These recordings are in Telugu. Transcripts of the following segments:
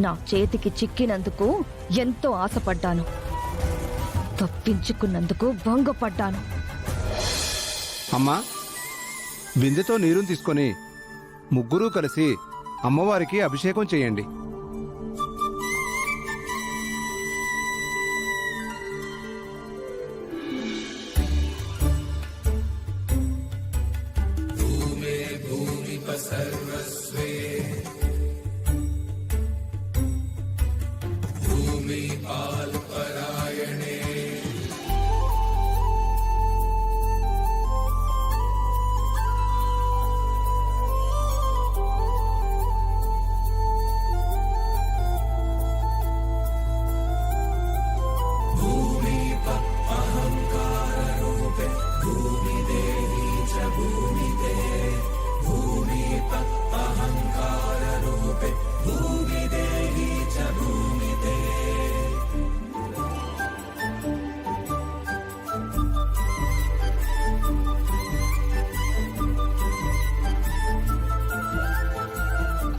నా చేతికి చిక్కినందుకు ఎంతో ఆశపడ్డాను, తప్పించుకున్నందుకు భంగపడ్డాను. అమ్మా, బిందెతో నీరుని తీసుకొని ముగ్గురూ కలిసి అమ్మవారికి అభిషేకం చేయండి.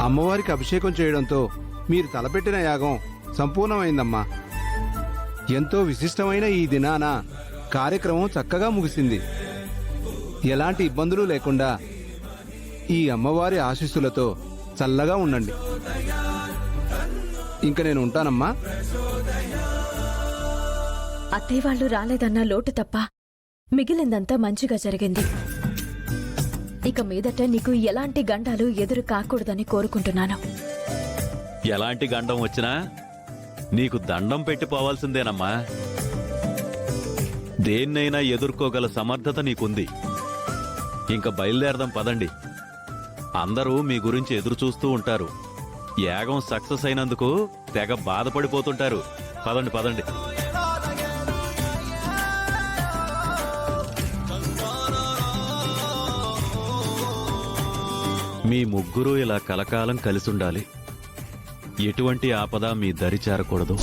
అమ్మవారికి అభిషేకం చేయడంతో మీరు తలపెట్టిన యాగం సంపూర్ణమైందమ్మా. ఎంతో విశిష్టమైన ఈ దినాన కార్యక్రమం చక్కగా ముగిసింది. ఎలాంటి ఇబ్బందులు లేకుండా ఈ అమ్మవారి ఆశీస్సులతో చల్లగా ఉండండి. ఇంక నేను ఉంటానమ్మా. అత్తయ్య వాళ్ళు రాలేదన్న లోటు తప్ప మిగిలిందంతా మంచిగా జరిగింది. ఇక మీదట నీకు ఎలాంటి గండాలు ఎదురు కాకూడదని కోరుకుంటున్నాను. ఎలాంటి గండం వచ్చినా నీకు దండం పెట్టిపోవాల్సిందేనమ్మా. దేన్నైనా ఎదుర్కోగల సమర్థత నీకుంది. ఇంక బయలుదేరదాం పదండి. అందరూ మీ గురించి ఎదురు చూస్తూ ఉంటారు. యాగం సక్సెస్ అయినందుకు తెగ బాధపడిపోతుంటారు. పదండి పదండి. మీ ముగ్గురు ఇలా కలకాలం కలిసుండాలి. ఎటువంటి ఆపద మీ దరి చేరకూడదు.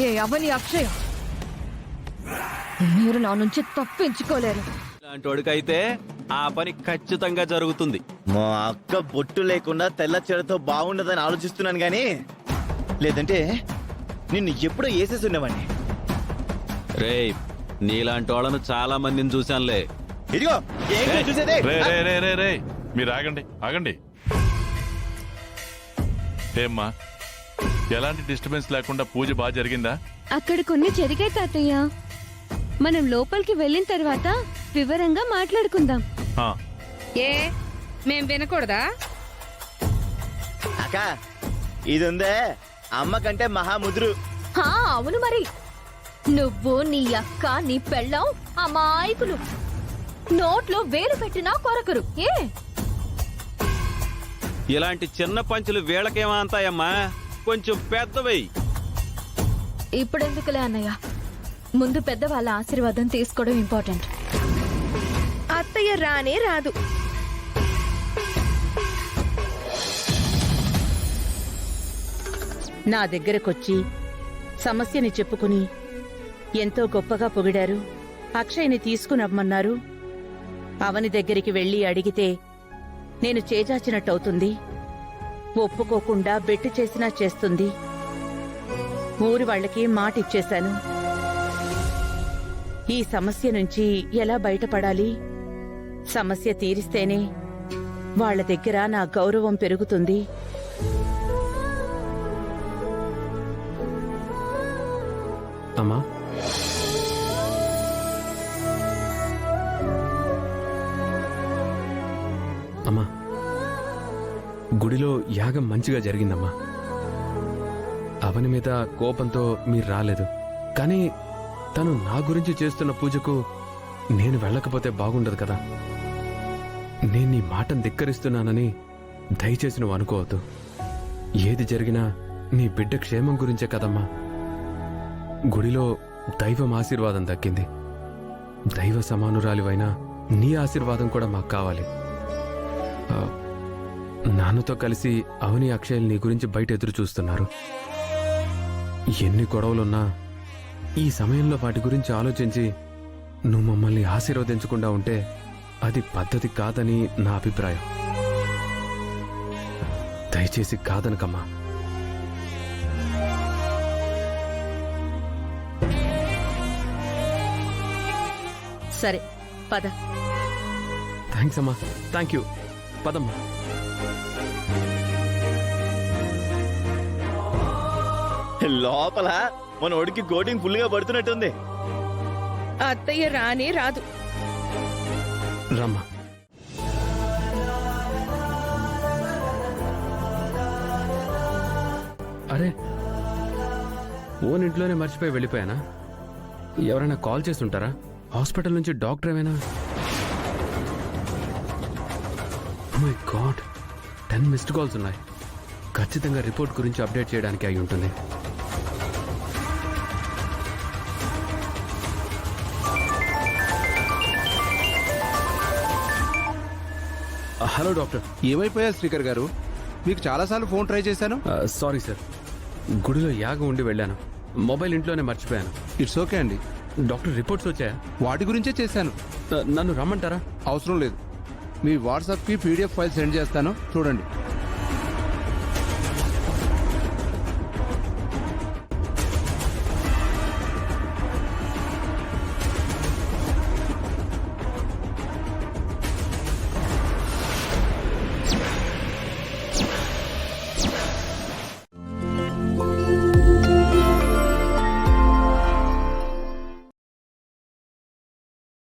ఏ అవని అక్షయ, మీరు నా నుంచి తప్పించుకోలేరు. ఇలాంటి వాడికైతే ఆ పని ఖచ్చితంగా జరుగుతుంది. మా అక్క బొట్టు లేకుండా తెల్ల చీరతో బాగుండదని ఆలోచిస్తున్నాను గాని, లేదంటే నిన్ను ఎప్పుడో వేసేసి ఉండేవాడిని. రేయ్, నీలాంటి వాళ్ళను చాలా మందిని చూశానులే. ఇదిగో చూసేదే. మీరు ఆగండి ఆగండి. ఏమ్మా, ఎలాంటి డిస్టర్బెన్స్ లేకుండా పూజ బాగా జరిగిందా? అక్కడ కొన్ని జరిగాయి తాతయ్య. మనం లోపలికి వెళ్ళిన తర్వాత వివరంగా మాట్లాడుకుందాం. ఏ మేం వినకూడదా? అక్క, ఇది ఉందే అమ్మ కంటే మహాముద్రు. అవును మరి. నువ్వు, నీ అక్క, నీ పెళ్ళాం అమాయకులు. నోట్లో వేలు పెట్టినా కొరకరు. ఇలాంటి చిన్న పంచులు వీళ్ళకేమంతాయమ్మా, కొంచెం పెద్దవై. ఇప్పుడెందుకులే అన్నయ్య, ముందు పెద్దవాళ్ళ ఆశీర్వాదం తీసుకోవడం ఇంపార్టెంట్. అత్తయ్య రానే రాదు. నా దగ్గరకొచ్చి సమస్యని చెప్పుకుని ఎంతో గొప్పగా పొగిడారు. అక్షయ్ని తీసుకునమ్మన్నారు. అవని దగ్గరికి వెళ్లి అడిగితే నేను చేజాచినట్టవుతుంది. ఒప్పుకోకుండా బెట్టు చేసినా చేస్తుంది. ఊరి వాళ్లకి మాటిచ్చేశాను. ఈ సమస్య నుంచి ఎలా బయటపడాలి? సమస్య తీరిస్తేనే వాళ్ల దగ్గర నా గౌరవం పెరుగుతుంది. అమ్మా, అమ్మా, గుడిలో యాగం మంచిగా జరిగిందమ్మా. అవని మీద కోపంతో మీరు రాలేదు. కానీ తను నా గురించి చేస్తున్న పూజకు నేను వెళ్ళకపోతే బాగుండదు కదా. నేను నీ మాటను ధిక్కరిస్తున్నానని దయచేసి నువ్వు అనుకోవద్దు. ఏది జరిగినా నీ బిడ్డ క్షేమం గురించే కదమ్మా. గుడిలో దైవం ఆశీర్వాదం దక్కింది. దైవ సమానురాలివైనా నీ ఆశీర్వాదం కూడా మాకు కావాలి. నాన్నతో కలిసి అవని అక్షయ్ నీ గురించి బయట ఎదురు చూస్తున్నారు. ఎన్ని గొడవలున్నా ఈ సమయంలో వాటి గురించి ఆలోచించి నువ్వు మమ్మల్ని ఆశీర్వదించకుండా ఉంటే అది పద్ధతి కాదని నా అభిప్రాయం. దయచేసి కాదనకమ్మా. సరే పద. థ్యాంక్స్ అమ్మా. Thank you. పదమ్మా. లోపల మన ఒడికి కోటింగ్ ఫుల్ గా పడుతున్నట్టుంది. అత్తయ్య రానే రాదు. రమ్మా. అరే, ఓన్ ఇంట్లోనే మర్చిపోయి వెళ్ళిపోయానా? ఎవరైనా కాల్ చేస్తుంటారా? హాస్పిటల్ నుంచి డాక్టర్ ఏమైనా? మై గాడ్, 10 మిస్డ్ కాల్స్ ఉన్నాయి. ఖచ్చితంగా రిపోర్ట్ గురించి అప్డేట్ చేయడానికి అయి ఉంటుంది. Hello doctor. ఏమైపోయారు శ్రీకర్ గారు? మీకు చాలాసార్లు ఫోన్ ట్రై చేశాను. సారీ సార్, గుడిలో యాగం ఉండి వెళ్ళాను. మొబైల్ ఇంట్లోనే మర్చిపోయాను. ఇట్స్ ఓకే అండి. డాక్టర్ రిపోర్ట్స్ వచ్చాయా? వాటి గురించే చేశాను. నన్ను రమ్మంటారా? అవసరం లేదు. మీ వాట్సాప్కి పీడిఎఫ్ ఫైల్ సెండ్ చేస్తాను, చూడండి.